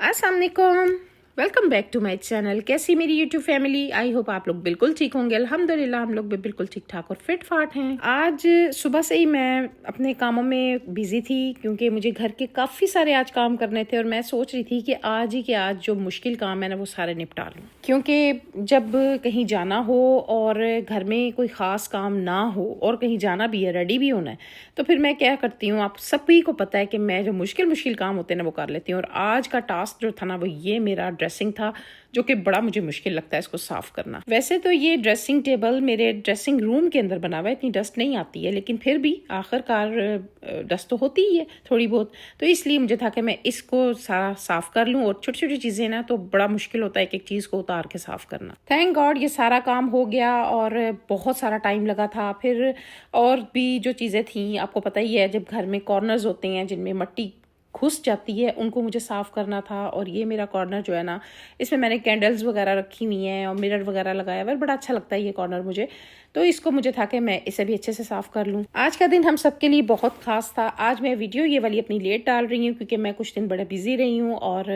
अस्सलाम वालेकुम, welcome back to my channel. कैसी मेरी यूट्यूब फैमिली? आई होप आप लोग बिल्कुल ठीक होंगे। अल्हम्दुलिल्लाह हम लोग भी बिल्कुल ठीक ठाक और फिट फाट हैं। आज सुबह से ही मैं अपने कामों में बिजी थी क्योंकि मुझे घर के काफ़ी सारे आज काम करने थे और मैं सोच रही थी कि आज ही के आज जो मुश्किल काम है ना वो सारे निपटा लूँ, क्योंकि जब कहीं जाना हो और घर में कोई ख़ास काम ना हो और कहीं जाना भी है, रेडी भी होना है, तो फिर मैं क्या करती हूँ, आप सभी को पता है कि मैं जो मुश्किल काम होते हैं ना वो कर लेती हूँ। और आज का टास्क जो था ना वो ये मेरा ड्रेसिंग था, जो कि बड़ा मुझे मुश्किल लगता है इसको साफ करना। वैसे तो ये ड्रेसिंग टेबल मेरे ड्रेसिंग रूम के अंदर बना हुआ है, इतनी डस्ट नहीं आती है, लेकिन फिर भी आखिरकार डस्ट तो होती ही है थोड़ी बहुत, तो इसलिए मुझे था कि मैं इसको सारा साफ कर लूँ। और छोटी छोटी चीज़ें ना तो बड़ा मुश्किल होता है एक एक चीज़ को उतार के साफ करना। थैंक गॉड ये सारा काम हो गया और बहुत सारा टाइम लगा था। फिर और भी जो चीज़ें थी, आपको पता ही है जब घर में कॉर्नर्स होते हैं जिनमें मट्टी घुस जाती है, उनको मुझे साफ़ करना था। और ये मेरा कॉर्नर जो है ना, इसमें मैंने कैंडल्स वगैरह रखी हुई हैं और मिरर वगैरह लगाया हुआ है, बड़ा अच्छा लगता है ये कॉर्नर मुझे, तो इसको मुझे था कि मैं इसे भी अच्छे से साफ़ कर लूँ। आज का दिन हम सबके लिए बहुत ख़ास था। आज मैं वीडियो ये वाली अपनी लेट डाल रही हूँ क्योंकि मैं कुछ दिन बड़े बिजी रही हूँ और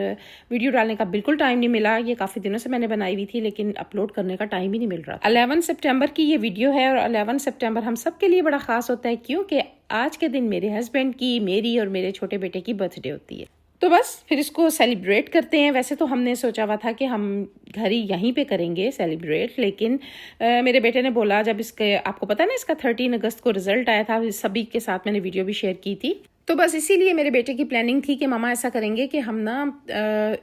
वीडियो डालने का बिल्कुल टाइम नहीं मिला। ये काफ़ी दिनों से मैंने बनाई हुई थी लेकिन अपलोड करने का टाइम ही नहीं मिल रहा। 11 सितंबर की ये वीडियो है और 11 सितंबर हम सबके लिए बड़ा ख़ास होता है क्योंकि आज के दिन मेरे हस्बैंड की, मेरी और मेरे छोटे बेटे की बर्थडे होती है। तो बस फिर इसको सेलिब्रेट करते हैं। वैसे तो हमने सोचा हुआ था कि हम घर ही यहीं पे करेंगे सेलिब्रेट, लेकिन मेरे बेटे ने बोला, जब इसके आपको पता है ना इसका 13 अगस्त को रिजल्ट आया था, सभी के साथ मैंने वीडियो भी शेयर की थी, तो बस इसीलिए मेरे बेटे की प्लानिंग थी कि मामा ऐसा करेंगे कि हम ना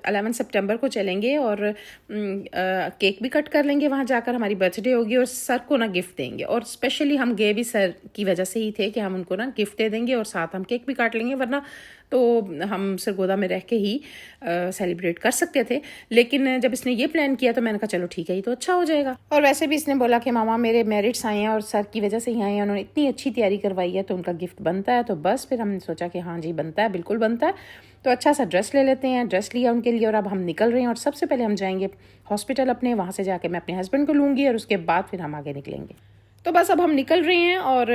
11 सितंबर को चलेंगे और केक भी कट कर लेंगे, वहाँ जाकर हमारी बर्थडे होगी और सर को ना गिफ्ट देंगे। और स्पेशली हम गए भी सर की वजह से ही थे कि हम उनको ना गिफ्ट दे देंगे और साथ हम केक भी काट लेंगे, वरना तो हम सरगोदा में रह के ही सेलिब्रेट कर सकते थे। लेकिन जब इसने ये प्लान किया तो मैंने कहा चलो ठीक है, ये तो अच्छा हो जाएगा। और वैसे भी इसने बोला कि मामा मेरे मेरिट्स आए हैं और सर की वजह से ही आए हैं, उन्होंने इतनी अच्छी तैयारी करवाई है तो उनका गिफ्ट बनता है। तो बस फिर हमने सोचा कि हाँ जी बनता है, बिल्कुल बनता है। तो अच्छा सा ड्रेस ले लेते हैं। ड्रेस लिया उनके लिए और अब हम निकल रहे हैं। और सबसे पहले हम जाएंगे हॉस्पिटल अपने, वहाँ से जाके मैं अपने हस्बैंड को लूँगी और उसके बाद फिर हम आगे निकलेंगे। तो बस अब हम निकल रहे हैं और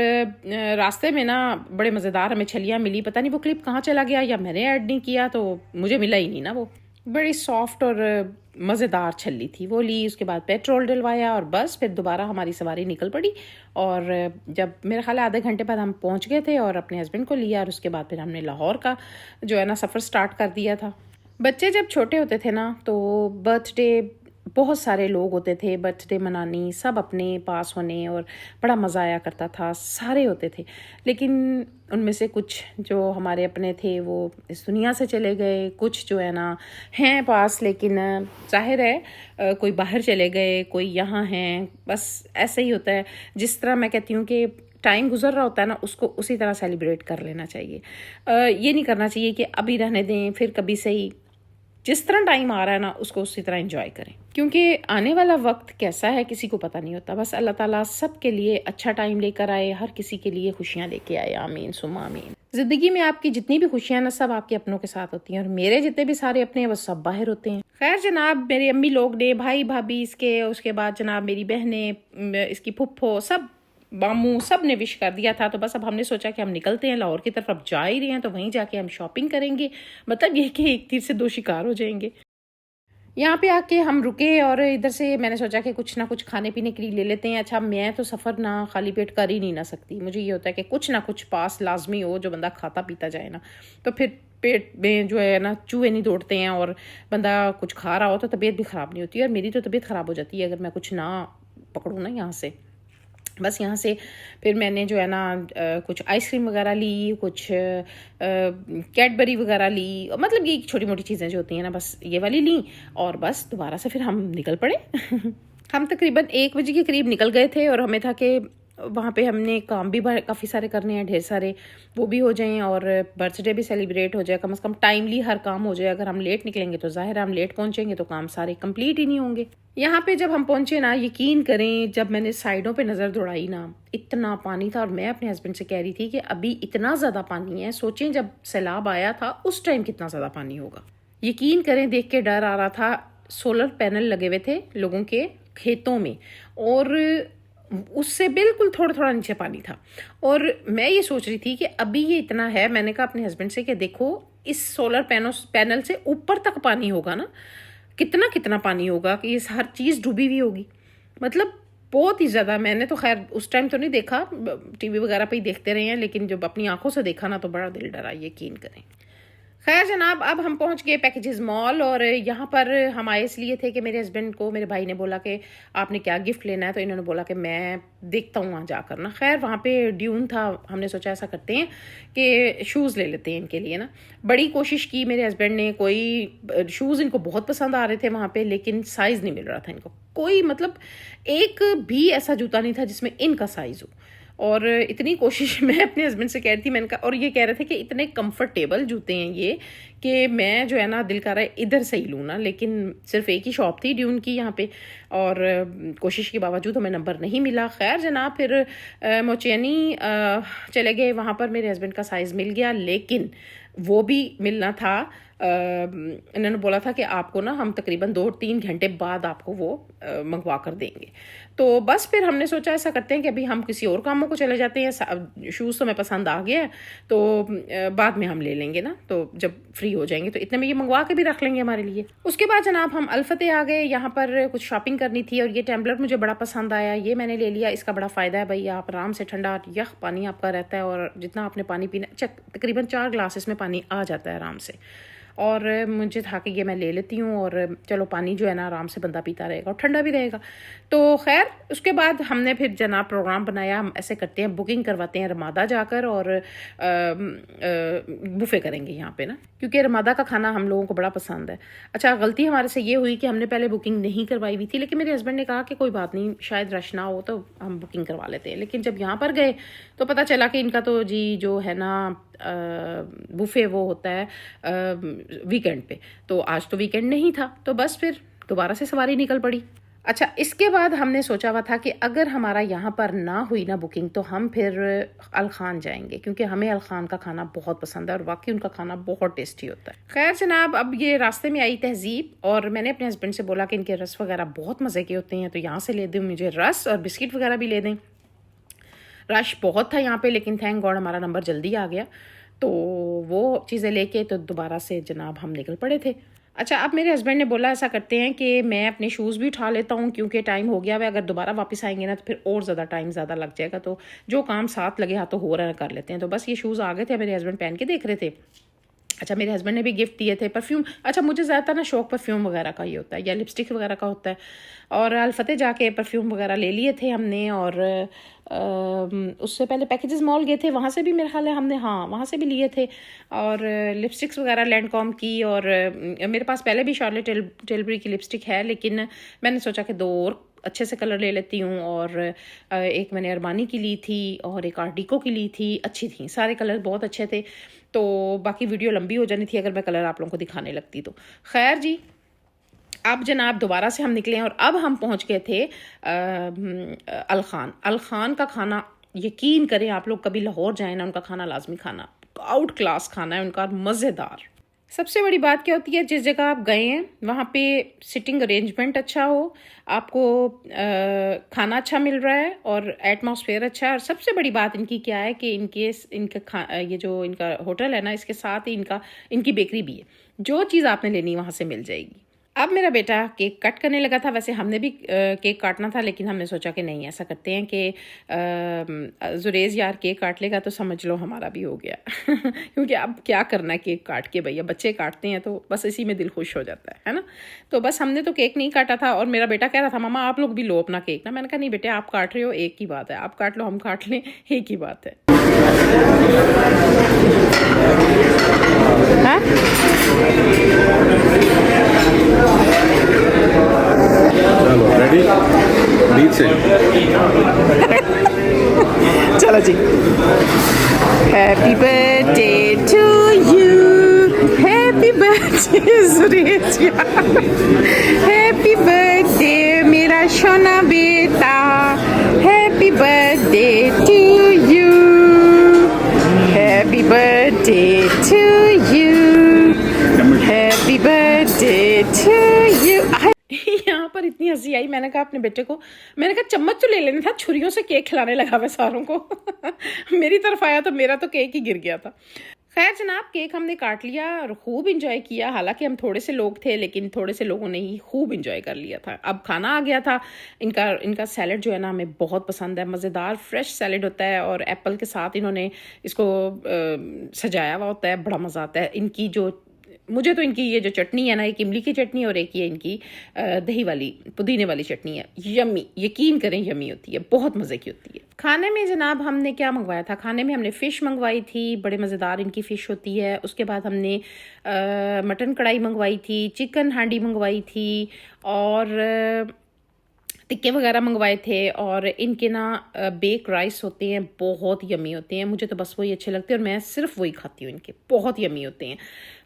रास्ते में ना बड़े मज़ेदार हमें छलियाँ मिली। पता नहीं वो क्लिप कहाँ चला गया या मैंने ऐड नहीं किया, तो मुझे मिला ही नहीं ना। वो बड़ी सॉफ्ट और मज़ेदार छल्ली थी, वो ली। उसके बाद पेट्रोल डलवाया और बस फिर दोबारा हमारी सवारी निकल पड़ी। और जब मेरे ख्याल आधे घंटे बाद हम पहुँच गए थे और अपने हस्बैंड को लिया और उसके बाद फिर हमने लाहौर का जो है ना सफ़र स्टार्ट कर दिया था। बच्चे जब छोटे होते थे ना तो बर्थडे बहुत सारे लोग होते थे, बर्थडे मनानी, सब अपने पास होने और बड़ा मज़ा आया करता था, सारे होते थे। लेकिन उनमें से कुछ जो हमारे अपने थे वो इस दुनिया से चले गए, कुछ जो है ना हैं पास, लेकिन जाहिर है कोई बाहर चले गए, कोई यहाँ हैं। बस ऐसे ही होता है। जिस तरह मैं कहती हूँ कि टाइम गुजर रहा होता है ना, उसको उसी तरह सेलिब्रेट कर लेना चाहिए। ये नहीं करना चाहिए कि अभी रहने दें, फिर कभी सही। जिस तरह टाइम आ रहा है ना उसको उसी तरह एंजॉय करें, क्योंकि आने वाला वक्त कैसा है किसी को पता नहीं होता। बस अल्लाह ताला सब के लिए अच्छा टाइम लेकर आए, हर किसी के लिए खुशियाँ लेके आए। आमीन सुम्मा आमीन। जिंदगी में आपकी जितनी भी खुशियाँ ना सब आपके अपनों के साथ होती हैं और मेरे जितने भी सारे अपने हैं वो सब बाहर होते हैं। खैर जनाब, मेरी अम्मी लोग ने, भाई भाभी इसके, उसके बाद जनाब मेरी बहनें, इसकी फुफ्फो, सब मामू, सब ने विश कर दिया था। तो बस अब हमने सोचा कि हम निकलते हैं लाहौर की तरफ। अब जा ही रहे हैं तो वहीं जाके हम शॉपिंग करेंगे। मतलब ये कि एक तीर से दो शिकार हो जाएंगे। यहाँ पे आके हम रुके और इधर से मैंने सोचा कि कुछ ना कुछ खाने पीने के लिए ले लेते हैं। अच्छा मैं तो सफ़र ना खाली पेट कर ही नहीं ना सकती, मुझे ये होता है कि कुछ ना कुछ पास लाजमी हो जो बंदा खाता पीता जाए ना, तो फिर पेट में जो है ना चूहे नहीं दौड़ते हैं और बंदा कुछ खा रहा हो तो तबीयत भी ख़राब नहीं होती। और मेरी तो तबीयत ख़राब हो जाती है अगर मैं कुछ ना पकड़ूँ ना यहाँ से। बस यहाँ से फिर मैंने जो है ना कुछ आइसक्रीम वगैरह ली, कुछ कैडबरी वगैरह ली, मतलब ये छोटी मोटी चीज़ें जो होती हैं ना बस ये वाली ली। और बस दोबारा से फिर हम निकल पड़े। हम तकरीबन 1 बजे के करीब निकल गए थे और हमें था कि वहाँ पे हमने काम भी काफ़ी सारे करने हैं, ढेर सारे, वो भी हो जाएं और बर्थडे भी सेलिब्रेट हो जाए। कम से कम टाइमली हर काम हो जाए। अगर हम लेट निकलेंगे तो जाहिर है हम लेट पहुँचेंगे तो काम सारे कंप्लीट ही नहीं होंगे। यहाँ पे जब हम पहुँचे ना, यकीन करें जब मैंने साइडों पे नज़र दौड़ाई ना, इतना पानी था। और मैं अपने हस्बैंड से कह रही थी कि अभी इतना ज़्यादा पानी है, सोचें जब सैलाब आया था उस टाइम कितना ज़्यादा पानी होगा। यकीन करें देख के डर आ रहा था। सोलर पैनल लगे हुए थे लोगों के खेतों में और उससे बिल्कुल थोड़ा थोड़ा नीचे पानी था। और मैं ये सोच रही थी कि अभी ये इतना है, मैंने कहा अपने हस्बैंड से कि देखो इस सोलर पैनल से ऊपर तक पानी होगा ना, कितना कितना पानी होगा कि इस हर चीज़ डूबी हुई होगी। मतलब बहुत ही ज़्यादा। मैंने तो खैर उस टाइम तो नहीं देखा, टीवी वगैरह पे ही देखते रहे हैं, लेकिन जब अपनी आंखों से देखा ना तो बड़ा दिल डरा, यकीन करें। खैर जनाब, अब हम पहुंच गए पैकेजेस मॉल, और यहाँ पर हम आए इसलिए थे कि मेरे हस्बैंड को मेरे भाई ने बोला कि आपने क्या गिफ्ट लेना है, तो इन्होंने बोला कि मैं देखता हूँ वहाँ जाकर ना। खैर वहाँ पे ड्यून था, हमने सोचा ऐसा करते हैं कि शूज़ ले लेते हैं इनके लिए ना। बड़ी कोशिश की मेरे हस्बैंड ने, कोई शूज़ इनको बहुत पसंद आ रहे थे वहाँ पे, लेकिन साइज़ नहीं मिल रहा था इनको। कोई मतलब एक भी ऐसा जूता नहीं था जिसमें इनका साइज़ हो। और इतनी कोशिश मैं अपने हस्बैंड से कह रही थी, मैंने कहा, और ये कह रहे थे कि इतने कंफर्टेबल जूते हैं ये कि मैं जो है ना दिल कर रहा है इधर से ही लूँ ना, लेकिन सिर्फ एक ही शॉप थी ड्यून की यहाँ पे, और कोशिश के बावजूद हमें नंबर नहीं मिला। खैर जनाब, फिर मोचैनी चले गए, वहाँ पर मेरे हस्बैंड का साइज़ मिल गया, लेकिन वो भी मिलना था। इन्होंने बोला था कि आपको ना हम तकरीबन 2-3 घंटे बाद आपको वो मंगवा कर देंगे। तो बस फिर हमने सोचा ऐसा करते हैं कि अभी हम किसी और कामों को चले जाते हैं। शूज़ तो हमें पसंद आ गया है, तो बाद में हम ले लेंगे ना, तो जब फ्री हो जाएंगे तो इतने में ये मंगवा के भी रख लेंगे हमारे लिए। उसके बाद जनाब हम अलफते आ गए, यहाँ पर कुछ शॉपिंग करनी थी, और ये टैम्बलर मुझे बड़ा पसंद आया, ये मैंने ले लिया। इसका बड़ा फ़ायदा है भाई, आप आराम से ठंडा यख पानी आपका रहता है, और जितना आपने पानी पीना, तकरीबन 4 ग्लास इसमें पानी आ जाता है आराम से। और मुझे था कि ये मैं ले लेती हूँ, और चलो पानी जो है ना आराम से बंदा पीता रहेगा और ठंडा भी रहेगा। तो खैर उसके बाद हमने फिर जनाब प्रोग्राम बनाया, हम ऐसे करते हैं, बुकिंग करवाते हैं रमादा जाकर, और बुफे करेंगे यहाँ पे ना, क्योंकि रमादा का खाना हम लोगों को बड़ा पसंद है। अच्छा, गलती हमारे से ये हुई कि हमने पहले बुकिंग नहीं करवाई हुई थी, लेकिन मेरे हस्बैंड ने कहा कि कोई बात नहीं, शायद रश ना हो तो हम बुकिंग करवा लेते हैं। लेकिन जब यहाँ पर गए तो पता चला कि इनका तो जी जो है ना बुफे वो होता है वीकेंड पे, तो आज तो वीकेंड नहीं था, तो बस फिर दोबारा से सवारी निकल पड़ी। अच्छा, इसके बाद हमने सोचा हुआ था कि अगर हमारा यहाँ पर ना हुई ना बुकिंग, तो हम फिर अल खान जाएंगे, क्योंकि हमें अल खान का खाना बहुत पसंद है, और वाकई उनका खाना बहुत टेस्टी होता है। खैर जनाब, अब ये रास्ते में आई तहजीब, और मैंने अपने हस्बैंड से बोला कि इनके रस वगैरह बहुत मज़े के होते हैं, तो यहाँ से ले दें मुझे रस, और बिस्किट वगैरह भी ले दें। रश बहुत था यहाँ पे, लेकिन थैंक गॉड हमारा नंबर जल्दी आ गया, तो वो चीज़ें लेके तो दोबारा से जनाब हम निकल पड़े थे। अच्छा, अब मेरे हस्बैंड ने बोला ऐसा करते हैं कि मैं अपने शूज़ भी उठा लेता हूँ, क्योंकि टाइम हो गया है, अगर दोबारा वापस आएंगे ना तो फिर और ज़्यादा टाइम ज़्यादा लग जाएगा, तो जो काम साथ लगे हाथ तो हो रहा है कर लेते हैं। तो बस ये शूज़ आ गए थे, मेरे हस्बैंड पहन के देख रहे थे। अच्छा, मेरे हस्बैंड ने भी गिफ्ट दिए थे परफ्यूम। अच्छा, मुझे ज़्यादातर ना शौक परफ्यूम वगैरह का ही होता है, या लिपस्टिक वगैरह का होता है, और अलफते जाके परफ्यूम वगैरह ले लिए थे हमने। और उससे पहले पैकेजेस मॉल गए थे, वहाँ से भी मेरे ख्याल है हमने, हाँ वहाँ से भी लिए थे। और लिपस्टिक्स वगैरह लैंडकॉम की, और मेरे पास पहले भी शार्लेट टिल्बरी की लिपस्टिक है, लेकिन मैंने सोचा कि 2 और अच्छे से कलर ले लेती हूँ। और एक मैंने अरमानी की ली थी, और एक आर्टिको की ली थी, अच्छी थी, सारे कलर बहुत अच्छे थे। तो बाकी वीडियो लंबी हो जानी थी अगर मैं कलर आप लोगों को दिखाने लगती तो। खैर जी, अब जनाब दोबारा से हम निकले हैं, और अब हम पहुंच गए थे अल खान। अल खान का खाना, यकीन करें आप लोग कभी लाहौर जाए ना, उनका खाना लाजमी खाना, आउट क्लास खाना है उनका, मज़ेदार। सबसे बड़ी बात क्या होती है, जिस जगह आप गए हैं वहाँ पे सिटिंग अरेंजमेंट अच्छा हो, आपको खाना अच्छा मिल रहा है, और एटमॉस्फेयर अच्छा है। और सबसे बड़ी बात इनकी क्या है कि ये जो इनका होटल है ना, इसके साथ ही इनकी बेकरी भी है, जो चीज़ आपने लेनी वहाँ से मिल जाएगी। अब मेरा बेटा केक कट करने लगा था, वैसे हमने भी केक काटना था, लेकिन हमने सोचा कि नहीं, ऐसा करते हैं कि जुरेज़ यार केक काट लेगा तो समझ लो हमारा भी हो गया क्योंकि अब क्या करना है केक काट के, भैया बच्चे काटते हैं तो बस इसी में दिल खुश हो जाता है ना। तो बस हमने तो केक नहीं काटा था, और मेरा बेटा कह रहा था मामा आप लोग भी लो अपना केक ना। मैंने कहा नहीं बेटे, आप काट रहे हो एक ही बात है, आप काट लो हम काट लें, एक ही बात है। हाँ? चलो रेडी, बीच से चलो जी। Happy birthday to you, happy birthday Suresh, happy birthday मेरा सोना बेटा, happy birthday to you, happy birthday to you, happy birthday to you. यहाँ पर इतनी हंसी आई, मैंने कहा अपने बेटे को, मैंने कहा चम्मच तो ले लेना था, छुरियों से केक खिलाने लगा मैं सारों को मेरी तरफ आया तो मेरा तो केक ही गिर गया था। खैर जनाब, केक हमने काट लिया और खूब इंजॉय किया। हालांकि हम थोड़े से लोग थे, लेकिन थोड़े से लोगों ने ही खूब इंजॉय कर लिया था। अब खाना आ गया था। इनका सैलड जो है ना हमें बहुत पसंद है। मज़ेदार फ्रेश सैलड होता है और एप्पल के साथ इन्होंने इसको सजाया हुआ होता है। बड़ा मज़ा आता है। मुझे तो इनकी ये जो चटनी है ना, एक इमली की चटनी और एक ये इनकी दही वाली पुदीने वाली चटनी है, यम्मी, यकीन करें यम्मी होती है, बहुत मज़े की होती है। खाने में जनाब हमने क्या मंगवाया था? खाने में हमने फ़िश मंगवाई थी, बड़े मज़ेदार इनकी फ़िश होती है। उसके बाद हमने मटन कढ़ाई मंगवाई थी, चिकन हांडी मंगवाई थी और टिक्के वगैरह मंगवाए थे। और इनके ना बेक राइस होते हैं, बहुत यमी होते हैं। मुझे तो बस वही अच्छे लगते हैं और मैं सिर्फ वही खाती हूँ। इनके बहुत यमी होते हैं।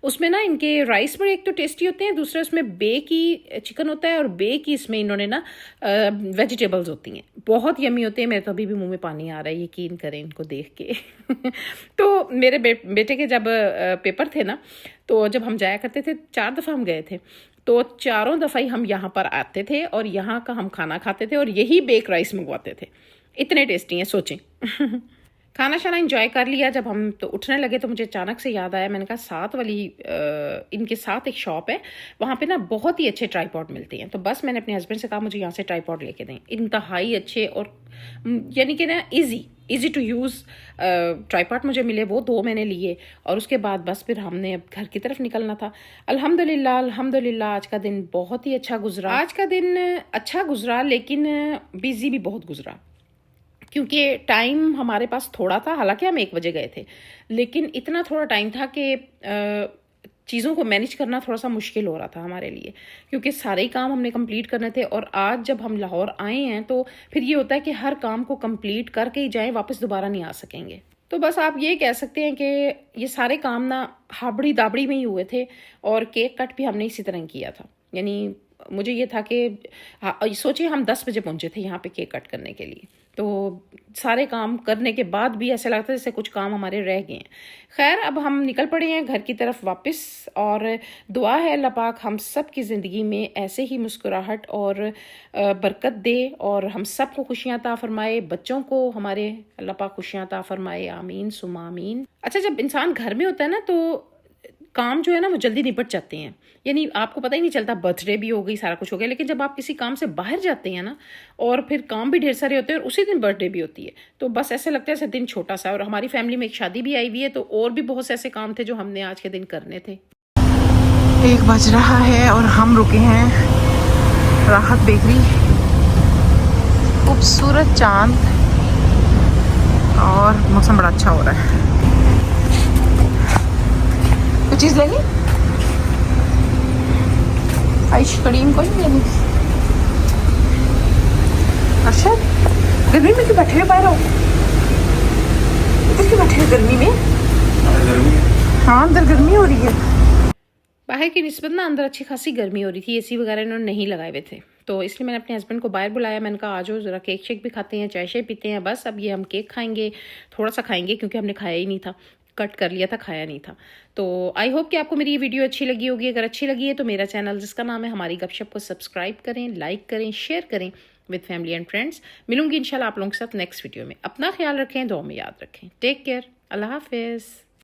उसमें ना इनके राइस बड़े एक तो टेस्टी होते हैं, दूसरा उसमें बेक ही चिकन होता है और बेक ही इसमें इन्होंने ना वेजिटेबल्स होती हैं, बहुत यमी होते हैं। मेरे तो अभी भी मुंह में पानी आ रहा है, यकीन करें इनको देख के। तो मेरे बेटे के जब पेपर थे ना, तो जब हम जाया करते थे, 4 दफ़ा हम गए थे, तो चारों दफ़ा ही हम यहाँ पर आते थे और यहाँ का हम खाना खाते थे और यही बेक राइस मंगवाते थे। इतने टेस्टी हैं, सोचें। खाना शाना इंजॉय कर लिया। जब हम तो उठने लगे तो मुझे अचानक से याद आया, मैंने कहा साथ वाली इनके साथ एक शॉप है, वहाँ पे ना बहुत ही अच्छे ट्राईपॉड मिलते हैं। तो बस मैंने अपने हस्बैंड से कहा मुझे यहाँ से ट्राईपॉड लेके दें। इंतहाई अच्छे और यानी कि ना इजी टू यूज़ ट्राईपॉड मुझे मिले, वो 2 मैंने लिए। और उसके बाद बस फिर हमने अब घर की तरफ निकलना था। अल्हम्दुलिल्लाह आज का दिन बहुत ही अच्छा गुजरा। आज का दिन अच्छा गुजरा लेकिन बिजी भी बहुत गुजरा, क्योंकि टाइम हमारे पास थोड़ा था। हालांकि हम 1 बजे गए थे, लेकिन इतना थोड़ा टाइम था कि चीज़ों को मैनेज करना थोड़ा सा मुश्किल हो रहा था हमारे लिए, क्योंकि सारे ही काम हमने कंप्लीट करने थे। और आज जब हम लाहौर आए हैं तो फिर ये होता है कि हर काम को कंप्लीट करके ही जाएं, वापस दोबारा नहीं आ सकेंगे। तो बस आप ये कह सकते हैं कि ये सारे काम ना हाबड़ी दाबड़ी में ही हुए थे। और केक कट भी हमने इसी तरह किया था। यानी मुझे ये था कि सोचिए हम 10 बजे पहुंचे थे यहाँ पे केक कट करने के लिए, तो सारे काम करने के बाद भी ऐसा लगता है जैसे कुछ काम हमारे रह गए हैं। खैर अब हम निकल पड़े हैं घर की तरफ वापस, और दुआ है अल्लाह पाक हम सब की ज़िंदगी में ऐसे ही मुस्कुराहट और बरकत दे और हम सब को खुशियाँ अता फरमाए, बच्चों को हमारे अल्लाह पाक खुशियाँ अता फरमाए, आमीन सुम्मा आमीन। अच्छा, जब इंसान घर में होता है ना तो काम जो है ना वो जल्दी निपट जाते हैं, यानी आपको पता ही नहीं चलता, बर्थडे भी हो गई, सारा कुछ हो गया। लेकिन जब आप किसी काम से बाहर जाते हैं ना और फिर काम भी ढेर सारे होते हैं और उसी दिन बर्थडे भी होती है, तो बस ऐसे लगता है ऐसे दिन छोटा सा। और हमारी फैमिली में एक शादी भी आई हुई है, तो और भी बहुत से ऐसे काम थे जो हमने आज के दिन करने थे। 1 बज रहा है और हम रुके हैं राहत बेकरी। खूबसूरत चांद और मौसम बड़ा अच्छा हो रहा है। कुछ चीज़ लेनी? आइसक्रीम कोई नहीं लेनी? अच्छा, गर्मी में क्यों बैठे हुए बाहर हो? इधर क्यों बैठे हुए गर्मी में? हाँ, अंदर गर्मी हो रही है। बाहर की निस्बत ना अंदर अच्छी खासी गर्मी हो रही थी, एसी वगैरह इन्होंने नहीं लगाए हुए थे, तो इसलिए मैंने अपने हस्बैंड को बाहर बुलाया। मैंने कहा आज ज़रा केक शेक भी खाते हैं, चाय शाय पीते हैं। बस अब ये हम केक खाएंगे, थोड़ा सा खाएंगे क्योंकि हमने खाया ही नहीं था, कट कर लिया था, खाया नहीं था। तो आई होप कि आपको मेरी ये वीडियो अच्छी लगी होगी। अगर अच्छी लगी है तो मेरा चैनल जिसका नाम है हमारी गपशप को सब्सक्राइब करें, लाइक करें, शेयर करें विद फैमिली एंड फ्रेंड्स। मिलूंगी इंशाल्लाह आप लोगों के साथ नेक्स्ट वीडियो में। अपना ख्याल रखें, दुआ में याद रखें। टेक केयर, अल्लाह हाफिज़।